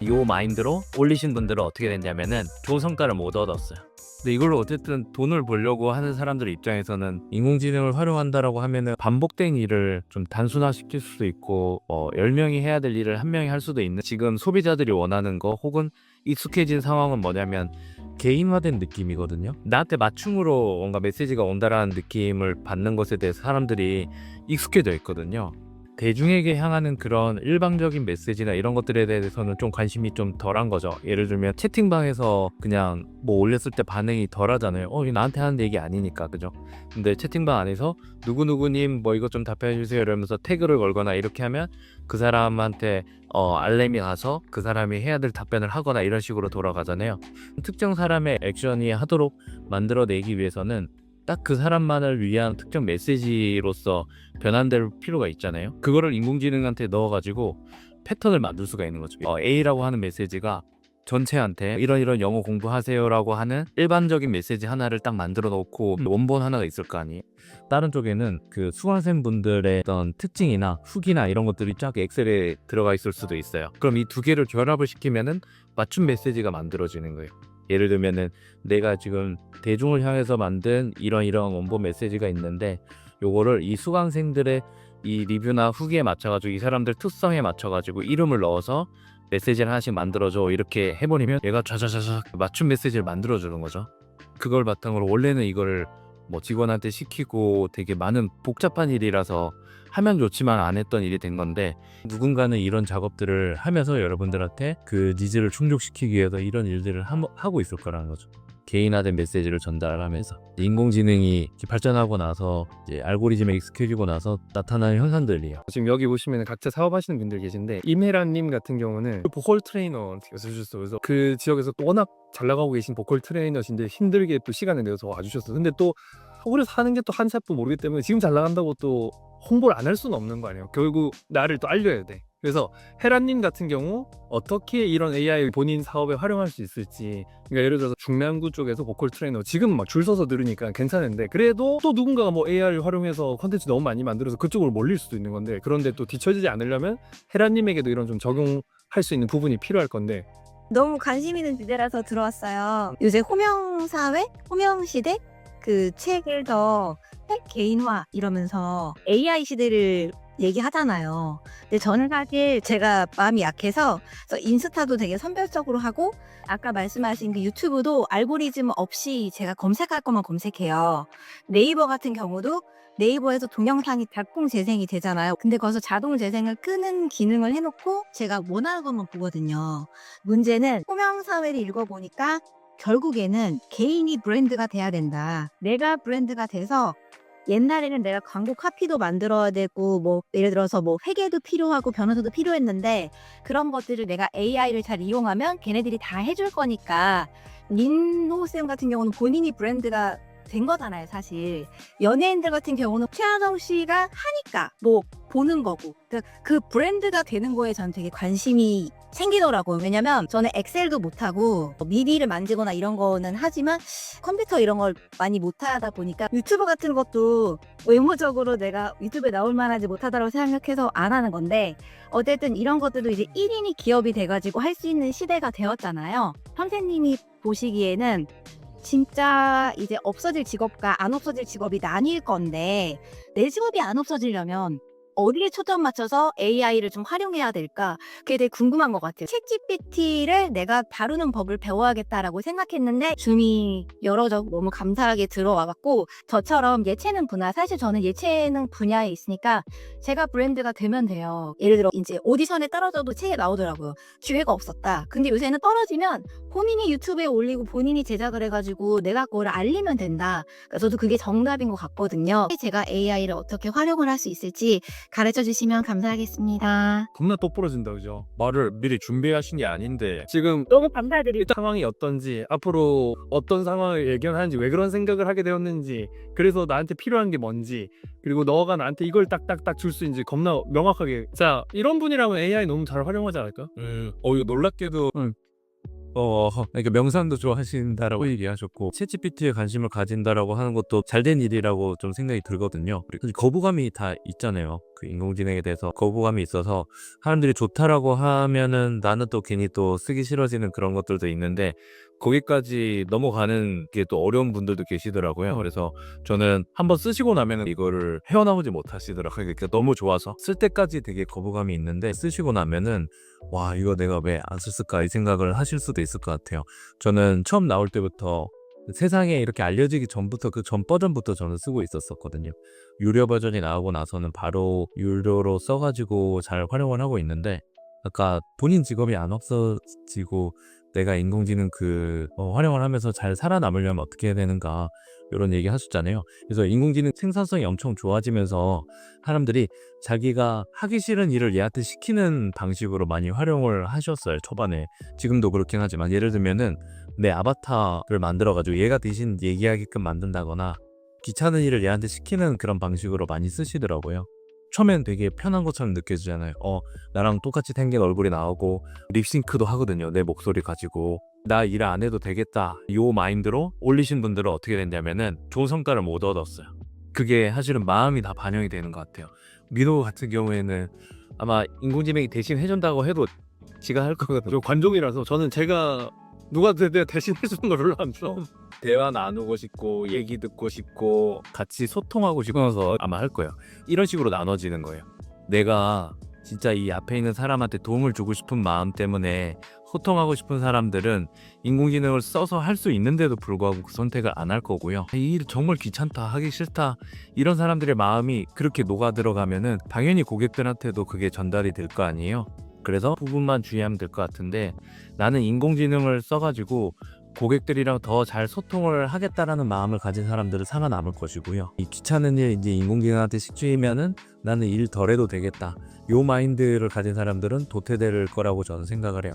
이 마인드로 올리신 분들은 어떻게 됐냐면은 좋은 성과를 못 얻었어요. 근데 이걸로 어쨌든 돈을 벌려고 하는 사람들 입장에서는 인공지능을 활용한다라고 하면은 반복된 일을 좀 단순화시킬 수도 있고 10명이 해야 될 일을 1명이 할 수도 있는, 지금 소비자들이 원하는 거 혹은 익숙해진 상황은 뭐냐면 개인화된 느낌이거든요. 나한테 맞춤으로 뭔가 메시지가 온다라는 느낌을 받는 것에 대해서 사람들이 익숙해져 있거든요. 대중에게 향하는 그런 일방적인 메시지나 이런 것들에 대해서는 좀 관심이 좀 덜한 거죠. 예를 들면 채팅방에서 그냥 뭐 올렸을 때 반응이 덜 하잖아요. 이거 나한테 하는 얘기 아니니까, 그죠? 근데 채팅방 안에서 누구누구님 뭐 이것 좀 답변해 주세요 이러면서 태그를 걸거나 이렇게 하면 그 사람한테 알림이 가서 그 사람이 해야 될 답변을 하거나 이런 식으로 돌아가잖아요. 특정 사람의 액션이 하도록 만들어내기 위해서는 딱 그 사람만을 위한 특정 메시지로서 변환될 필요가 있잖아요. 그거를 인공지능한테 넣어가지고 패턴을 만들 수가 있는 거죠. A라고 하는 메시지가 전체한테 이런 영어 공부하세요라고 하는 일반적인 메시지 하나를 딱 만들어 놓고 원본 하나가 있을 거 아니에요. 다른 쪽에는 그 수강생분들의 어떤 특징이나 후기나 이런 것들이 쫙 엑셀에 들어가 있을 수도 있어요. 그럼 이 두 개를 결합을 시키면은 맞춤 메시지가 만들어지는 거예요. 예를 들면은 내가 지금 대중을 향해서 만든 이런 원본 메시지가 있는데, 요거를 이 수강생들의 이 리뷰나 후기에 맞춰가지고 이 사람들 특성에 맞춰가지고 이름을 넣어서 메시지를 하나씩 만들어줘 이렇게 해버리면 얘가 좌좌좌좌 맞춤 메시지를 만들어주는 거죠. 그걸 바탕으로 원래는 이거를 뭐 직원한테 시키고 되게 많은 복잡한 일이라서 하면 좋지만 안 했던 일이 된 건데, 누군가는 이런 작업들을 하면서 여러분들한테 그 니즈를 충족시키기 위해서 이런 일들을 하고 있을 거라는 거죠. 개인화된 메시지를 전달하면서 인공지능이 발전하고 나서 이제 알고리즘에 익숙해지고 나서 나타나는 현상들이에요. 지금 여기 보시면 각자 사업하시는 분들 계신데, 임혜란님 같은 경우는 보컬 트레이너 쓰셨어요. 그래서 그 지역에서 또 워낙 잘 나가고 계신 보컬 트레이너신데 힘들게 또 시간을 내서 와주셨어요. 근데 또 서울에서 하는 게 또 한 살도 모르기 때문에 지금 잘 나간다고 또 홍보를 안 할 수는 없는 거 아니에요. 결국 나를 또 알려야 돼. 그래서 헤라님 같은 경우 어떻게 이런 AI 본인 사업에 활용할 수 있을지, 그러니까 예를 들어서 중남구 쪽에서 보컬 트레이너 지금 막 줄 서서 들으니까 괜찮은데, 그래도 또 누군가가 뭐 AI를 활용해서 컨텐츠 너무 많이 만들어서 그쪽으로 몰릴 수도 있는 건데, 그런데 또 뒤처지지 않으려면 헤라님에게도 이런 좀 적용할 수 있는 부분이 필요할 건데. 너무 관심 있는 주제라서 들어왔어요. 요새 호명사회, 호명시대 그 책을 더 핵개인화 이러면서 AI 시대를 얘기하잖아요. 근데 저는 사실 제가 마음이 약해서 그래서 인스타도 되게 선별적으로 하고, 아까 말씀하신 그 유튜브도 알고리즘 없이 제가 검색할 것만 검색해요. 네이버 같은 경우도 네이버에서 동영상이 자동 재생이 되잖아요. 근데 거기서 자동 재생을 끄는 기능을 해놓고 제가 원하는 것만 보거든요. 문제는 호명사회를 읽어보니까 결국에는 개인이 브랜드가 돼야 된다. 내가 브랜드가 돼서, 옛날에는 내가 광고 카피도 만들어야 되고 뭐 예를 들어서 뭐 회계도 필요하고 변호사도 필요했는데, 그런 것들을 내가 AI를 잘 이용하면 걔네들이 다 해줄 거니까, 민호쌤 같은 경우는 본인이 브랜드가 된 거잖아요, 사실. 연예인들 같은 경우는 최하정 씨가 하니까 뭐 보는 거고, 그러니까 그 브랜드가 되는 거에 저는 되게 관심이 생기더라고요. 왜냐면 저는 엑셀도 못하고 미디를 만지거나 이런 거는 하지만 컴퓨터 이런 걸 많이 못하다 보니까 유튜브 같은 것도 외모적으로 내가 유튜브에 나올 만하지 못하다고 생각해서 안 하는 건데, 어쨌든 이런 것들도 이제 1인이 기업이 돼가지고 할 수 있는 시대가 되었잖아요. 선생님이 보시기에는 진짜 이제 없어질 직업과 안 없어질 직업이 나뉠 건데, 내 직업이 안 없어지려면 어디에 초점 맞춰서 AI를 좀 활용해야 될까? 그게 되게 궁금한 것 같아요. 챗GPT를 내가 다루는 법을 배워야겠다라고 생각했는데 줌이 열어져 너무 감사하게 들어와갖고, 저처럼 예체능 분야, 사실 저는 예체능 분야에 있으니까 제가 브랜드가 되면 돼요. 예를 들어 이제 오디션에 떨어져도 책에 나오더라고요. 기회가 없었다. 근데 요새는 떨어지면 본인이 유튜브에 올리고 본인이 제작을 해가지고 내가 그거를 알리면 된다. 그러니까 저도 그게 정답인 것 같거든요. 제가 AI를 어떻게 활용을 할 수 있을지 가르쳐 주시면 감사하겠습니다. 겁나 똑부러진다, 그죠? 말을 미리 준비하신 게 아닌데 지금 너무 감사드립니다. 상황이 어떤지, 앞으로 어떤 상황을 예견하는지, 왜 그런 생각을 하게 되었는지, 그래서 나한테 필요한 게 뭔지, 그리고 너가 나한테 이걸 딱딱딱 줄 수 있는지 겁나 명확하게. 자, 이런 분이라면 AI 너무 잘 활용하지 않을까? 이거 놀랍게도 그러니까 명상도 좋아하신다라고 얘기하셨고 챗GPT에 관심을 가진다라고 하는 것도 잘된 일이라고 좀 생각이 들거든요. 그리고 거부감이 다 있잖아요. 그 인공지능에 대해서 거부감이 있어서 사람들이 좋다라고 하면은 나는 또 괜히 또 쓰기 싫어지는 그런 것들도 있는데 거기까지 넘어가는 게 또 어려운 분들도 계시더라고요. 그래서 저는 한번 쓰시고 나면은 이거를 헤어나오지 못하시더라고요. 그러니까 너무 좋아서 쓸 때까지 되게 거부감이 있는데 쓰시고 나면은 와 이거 내가 왜 안 썼을까 이 생각을 하실 수도 있을 것 같아요. 저는 처음 나올 때부터 세상에 이렇게 알려지기 전부터 그 전 버전부터 저는 쓰고 있었거든요. 유료 버전이 나오고 나서는 바로 유료로 써가지고 잘 활용을 하고 있는데 아까 본인 직업이 안 없어지고 내가 인공지능 활용을 하면서 잘 살아남으려면 어떻게 해야 되는가 이런 얘기 하셨잖아요. 그래서 인공지능 생산성이 엄청 좋아지면서 사람들이 자기가 하기 싫은 일을 얘한테 시키는 방식으로 많이 활용을 하셨어요. 초반에. 지금도 그렇긴 하지만 예를 들면은 내 아바타를 만들어가지고 얘가 대신 얘기하게끔 만든다거나 귀찮은 일을 얘한테 시키는 그런 방식으로 많이 쓰시더라고요. 처음엔 되게 편한 것처럼 느껴지잖아요. 나랑 똑같이 생긴 얼굴이 나오고 립싱크도 하거든요. 내 목소리 가지고. 나 일 안 해도 되겠다. 요 마인드로 올리신 분들은 어떻게 됐냐면은 좋은 성과를 못 얻었어요. 그게 사실은 마음이 다 반영이 되는 것 같아요. 민호 같은 경우에는 아마 인공지능이 대신 해준다고 해도 지가 할 거거든요. 저 관종이라서 저는 제가 누가 내가 대신 해주는 걸 별로 안 좋아. 대화 나누고 싶고 얘기 듣고 싶고 같이 소통하고 싶어서 아마 할 거예요. 이런 식으로 나눠지는 거예요. 내가 진짜 이 앞에 있는 사람한테 도움을 주고 싶은 마음 때문에 소통하고 싶은 사람들은 인공지능을 써서 할 수 있는데도 불구하고 그 선택을 안 할 거고요. 이 일 정말 귀찮다, 하기 싫다 이런 사람들의 마음이 그렇게 녹아 들어가면은 당연히 고객들한테도 그게 전달이 될 거 아니에요. 그래서 부분만 주의하면 될 것 같은데 나는 인공지능을 써가지고 고객들이랑 더 잘 소통을 하겠다라는 마음을 가진 사람들은 살아남을 것이고요. 이 귀찮은 일 이제 인공지능한테 시키면은 나는 일 덜 해도 되겠다. 요 마인드를 가진 사람들은 도태될 거라고 저는 생각을 해요.